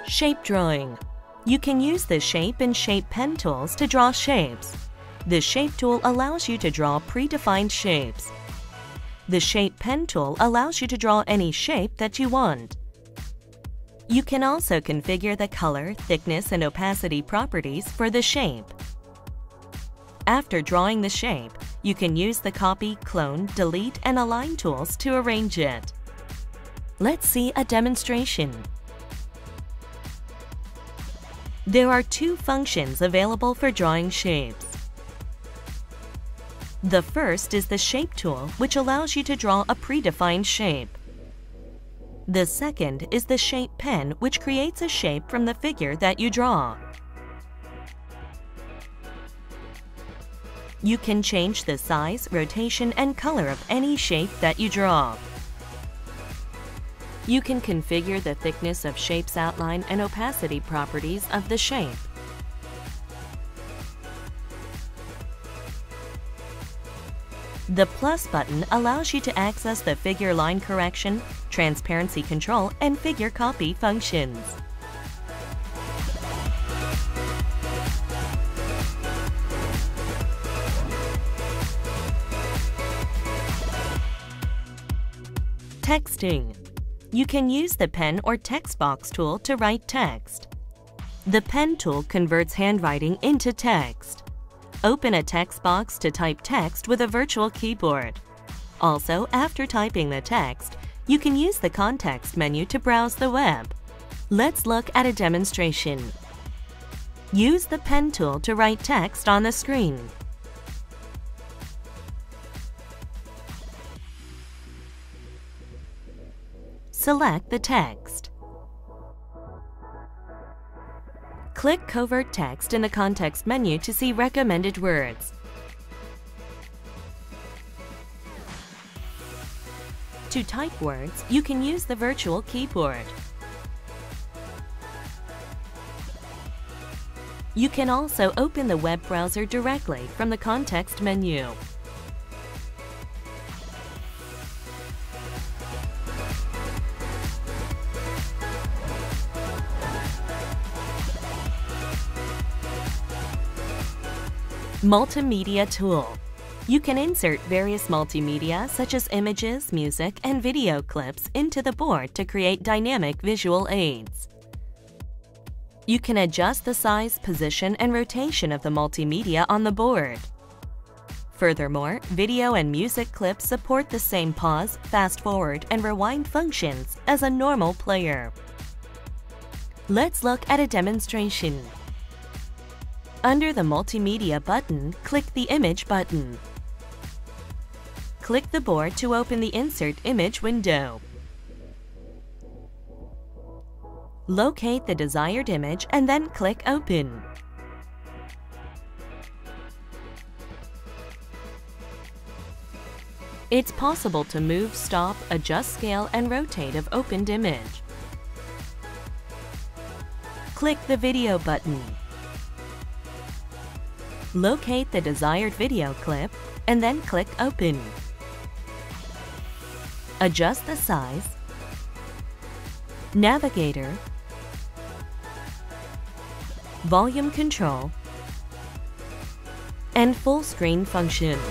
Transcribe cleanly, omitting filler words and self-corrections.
Shape drawing. You can use the Shape and Shape pen tools to draw shapes. The Shape tool allows you to draw predefined shapes. The Shape pen tool allows you to draw any shape that you want. You can also configure the color, thickness, and opacity properties for the shape. After drawing the shape, you can use the Copy, Clone, Delete, and Align tools to arrange it. Let's see a demonstration. There are two functions available for drawing shapes. The first is the Shape tool, which allows you to draw a predefined shape. The second is the Shape pen, which creates a shape from the figure that you draw. You can change the size, rotation, and color of any shape that you draw. You can configure the thickness of shape's outline and opacity properties of the shape. The plus button allows you to access the figure line correction, transparency control, and figure copy functions. Texting. You can use the pen or text box tool to write text. The pen tool converts handwriting into text. Open a text box to type text with a virtual keyboard. Also, after typing the text, you can use the context menu to browse the web. Let's look at a demonstration. Use the pen tool to write text on the screen. Select the text. Click Covert Text in the context menu to see recommended words. To type words, you can use the virtual keyboard. You can also open the web browser directly from the context menu. Multimedia tool. You can insert various multimedia such as images, music, and video clips into the board to create dynamic visual aids. You can adjust the size, position, and rotation of the multimedia on the board. Furthermore, video and music clips support the same pause, fast forward, and rewind functions as a normal player. Let's look at a demonstration. Under the Multimedia button, click the Image button. Click the board to open the Insert Image window. Locate the desired image and then click Open. It's possible to move, stop, adjust scale, and rotate of opened image. Click the Video button. Locate the desired video clip and then click Open. Adjust the size, navigator, volume control, and full screen functions.